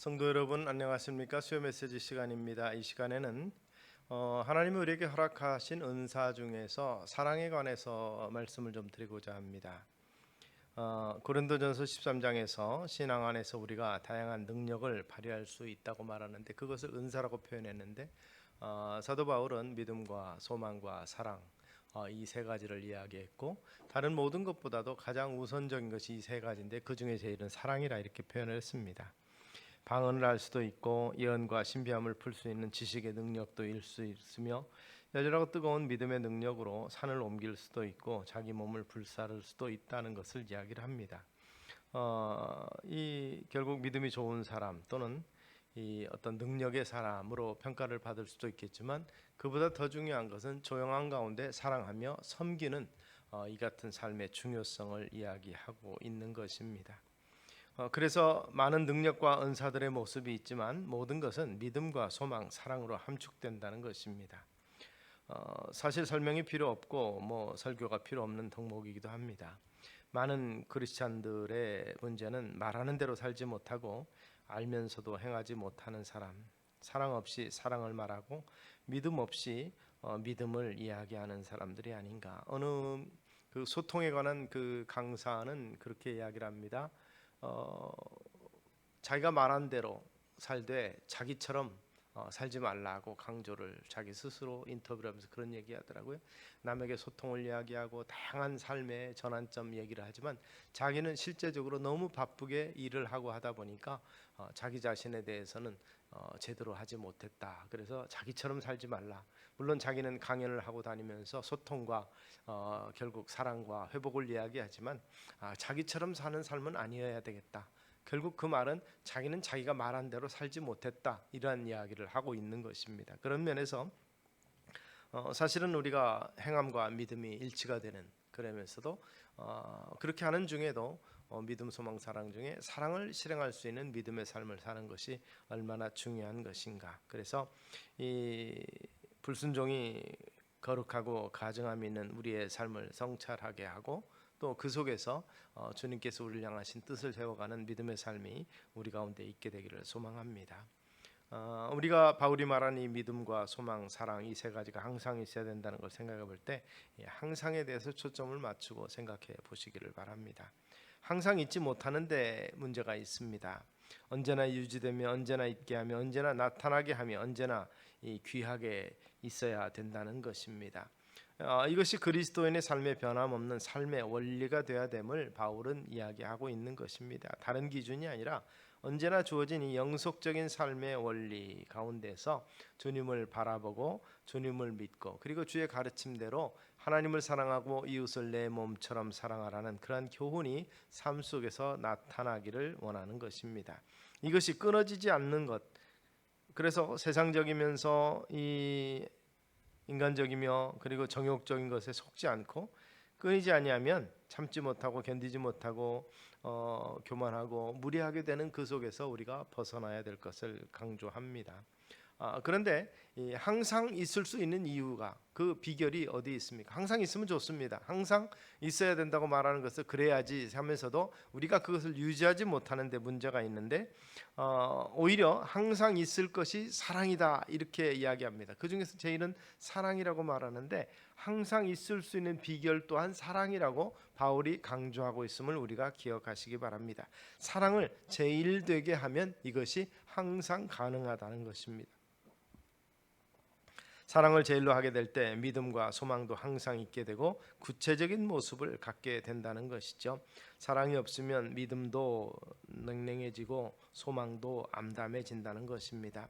성도 여러분 안녕하십니까? 수요 메시지 시간입니다. 이 시간에는 하나님이 우리에게 허락하신 은사 중에서 사랑에 관해서 말씀을 좀 드리고자 합니다. 고린도전서 13장에서 신앙 안에서 우리가 다양한 능력을 발휘할 수 있다고 말하는데 그것을 은사라고 표현했는데 사도 바울은 믿음과 소망과 사랑 이 세 가지를 이야기했고 다른 모든 것보다도 가장 우선적인 것이 이 세 가지인데 그 중에 제일은 사랑이라 이렇게 표현을 했습니다. 방언을 할 수도 있고 예언과 신비함을 풀 수 있는 지식의 능력도 일 수 있으며 열렬하고 뜨거운 믿음의 능력으로 산을 옮길 수도 있고 자기 몸을 불사를 수도 있다는 것을 이야기를 합니다. 이 결국 믿음이 좋은 사람 또는 이 어떤 능력의 사람으로 평가를 받을 수도 있겠지만 그보다 더 중요한 것은 조용한 가운데 사랑하며 섬기는 이 같은 삶의 중요성을 이야기하고 있는 것입니다. 그래서 많은 능력과 은사들의 모습이 있지만 모든 것은 믿음과 소망, 사랑으로 함축된다는 것입니다. 사실 설명이 필요 없고 설교가 필요 없는 덕목이기도 합니다. 많은 크리스찬들의 문제는 말하는 대로 살지 못하고 알면서도 행하지 못하는 사람, 사랑 없이 사랑을 말하고 믿음 없이 믿음을 이야기하는 사람들이 아닌가. 어느 그 소통에 관한 그 강사는 그렇게 이야기를 합니다. 자기가 말한 대로 살되 자기처럼 살지 말라고 강조를 자기 스스로 인터뷰를 하면서 그런 얘기하더라고요. 남에게 소통을 이야기하고 다양한 삶의 전환점 얘기를 하지만 자기는 실제적으로 너무 바쁘게 일을 하고 하다 보니까 자기 자신에 대해서는 제대로 하지 못했다. 그래서 자기처럼 살지 말라. 물론 자기는 강연을 하고 다니면서 소통과 결국 사랑과 회복을 이야기하지만 자기처럼 사는 삶은 아니어야 되겠다. 결국 그 말은 자기는 자기가 말한 대로 살지 못했다 이러한 이야기를 하고 있는 것입니다. 그런 면에서 사실은 우리가 행함과 믿음이 일치가 되는 그러면서도 그렇게 하는 중에도 믿음, 소망, 사랑 중에 사랑을 실행할 수 있는 믿음의 삶을 사는 것이 얼마나 중요한 것인가. 그래서 이 불순종이 거룩하고 가증함이 있는 우리의 삶을 성찰하게 하고 또 그 속에서 주님께서 우리를 향하신 뜻을 세워가는 믿음의 삶이 우리 가운데 있게 되기를 소망합니다. 우리가 바울이 말한 이 믿음과 소망, 사랑 이 세 가지가 항상 있어야 된다는 걸 생각해 볼 때 항상에 대해서 초점을 맞추고 생각해 보시기를 바랍니다. 항상 있지 못하는 데 문제가 있습니다. 언제나 유지되며 언제나 있게 하며 언제나 나타나게 하며 언제나 귀하게 있어야 된다는 것입니다. 이것이 그리스도인의 삶의 변함없는 삶의 원리가 되어야 됨을 바울은 이야기하고 있는 것입니다. 다른 기준이 아니라 언제나 주어진 이 영속적인 삶의 원리 가운데서 주님을 바라보고 주님을 믿고 그리고 주의 가르침대로 하나님을 사랑하고 이웃을 내 몸처럼 사랑하라는 그러한 교훈이 삶 속에서 나타나기를 원하는 것입니다. 이것이 끊어지지 않는 것. 그래서 세상적이면서 이 인간적이며 그리고 정욕적인 것에 속지 않고 끊이지 아니하면 참지 못하고 견디지 못하고 교만하고 무리하게 되는 그 속에서 우리가 벗어나야 될 것을 강조합니다. 그런데 항상 있을 수 있는 이유가 그 비결이 어디 있습니까? 항상 있으면 좋습니다. 항상 있어야 된다고 말하는 것을 그래야지 하면서도 우리가 그것을 유지하지 못하는 데 문제가 있는데 오히려 항상 있을 것이 사랑이다 이렇게 이야기합니다. 그 중에서 제일은 사랑이라고 말하는데 항상 있을 수 있는 비결 또한 사랑이라고 바울이 강조하고 있음을 우리가 기억하시기 바랍니다. 사랑을 제일 되게 하면 이것이 항상 가능하다는 것입니다. 사랑을 제일로 하게 될 때 믿음과 소망도 항상 있게 되고 구체적인 모습을 갖게 된다는 것이죠. 사랑이 없으면 믿음도 냉랭해지고 소망도 암담해진다는 것입니다.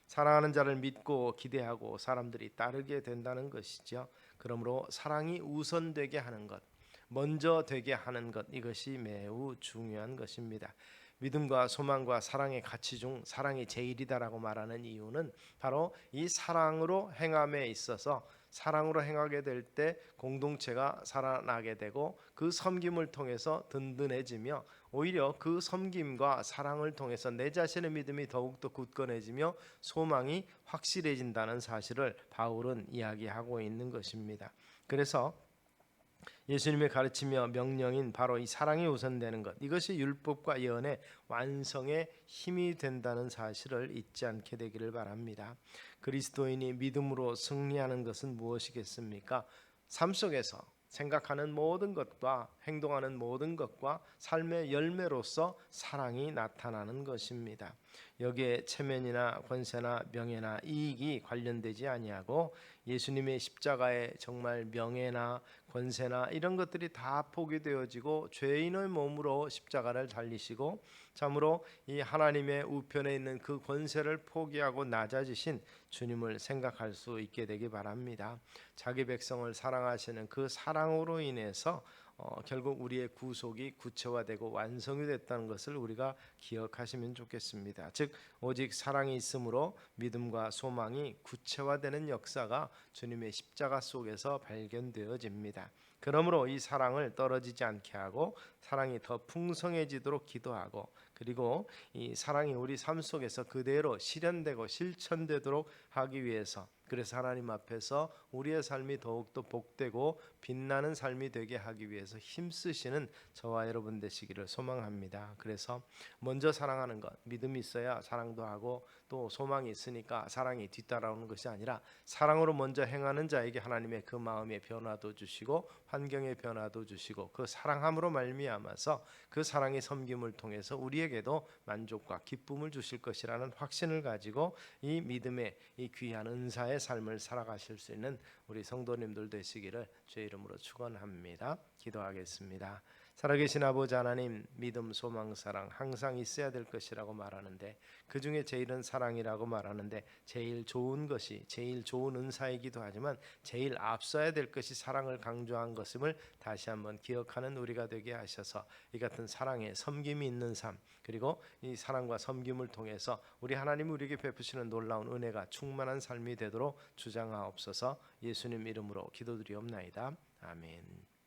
사랑하는 자를 믿고 기대하고 사람들이 따르게 된다는 것이죠. 그러므로 사랑이 우선되게 하는 것, 먼저 되게 하는 것, 이것이 매우 중요한 것입니다. 믿음과 소망과 사랑의 가치 중 사랑이 제일이다라고 말하는 이유는 바로 이 사랑으로 행함에 있어서 사랑으로 행하게 될 때 공동체가 살아나게 되고 그 섬김을 통해서 든든해지며 오히려 그 섬김과 사랑을 통해서 내 자신의 믿음이 더욱더 굳건해지며 소망이 확실해진다는 사실을 바울은 이야기하고 있는 것입니다. 그래서 예수님의 가르치며 명령인 바로 이 사랑이 우선되는 것, 이것이 율법과 예언의 완성의 힘이 된다는 사실을 잊지 않게 되기를 바랍니다. 그리스도인이 믿음으로 승리하는 것은 무엇이겠습니까? 삶 속에서 생각하는 모든 것과 행동하는 모든 것과 삶의 열매로서 사랑이 나타나는 것입니다. 여기에 체면이나 권세나 명예나 이익이 관련되지 아니하고 예수님의 십자가에 정말 명예나 권세나 이런 것들이 다 포기되어지고 죄인의 몸으로 십자가를 달리시고 참으로 이 하나님의 우편에 있는 그 권세를 포기하고 낮아지신 주님을 생각할 수 있게 되기 바랍니다. 자기 백성을 사랑하시는 그 사랑으로 인해서 결국 우리의 구속이 구체화되고 완성이 됐다는 것을 우리가 기억하시면 좋겠습니다. 즉 오직 사랑이 있으므로 믿음과 소망이 구체화되는 역사가 주님의 십자가 속에서 발견되어집니다. 그러므로 이 사랑을 떨어지지 않게 하고 사랑이 더 풍성해지도록 기도하고, 그리고 이 사랑이 우리 삶 속에서 그대로 실현되고 실천되도록 하기 위해서, 그래서 하나님 앞에서 우리의 삶이 더욱더 복되고 빛나는 삶이 되게 하기 위해서 힘쓰시는 저와 여러분 되시기를 소망합니다. 그래서 먼저 사랑하는 것, 믿음이 있어야 사랑도 하고 또 소망이 있으니까 사랑이 뒤따라오는 것이 아니라 사랑으로 먼저 행하는 자에게 하나님의 그 마음의 변화도 주시고 환경의 변화도 주시고 그 사랑함으로 말미암아서 그 사랑의 섬김을 통해서 우리에게도 만족과 기쁨을 주실 것이라는 확신을 가지고 이 믿음의 이 귀한 은사의 삶을 살아가실 수 있는 우리 성도님들 되시기를 주의 이름으로 축원합니다. 기도하겠습니다. 살아계신 아버지 하나님, 믿음, 소망, 사랑 항상 있어야 될 것이라고 말하는데 그 중에 제일은 사랑이라고 말하는데 제일 좋은 것이 제일 좋은 은사이기도 하지만 제일 앞서야 될 것이 사랑을 강조한 것임을 다시 한번 기억하는 우리가 되게 하셔서 이 같은 사랑에 섬김이 있는 삶, 그리고 이 사랑과 섬김을 통해서 우리 하나님 우리에게 베푸시는 놀라운 은혜가 충만한 삶이 되도록 주장하옵소서. 예수님 이름으로 기도드리옵나이다. 아멘.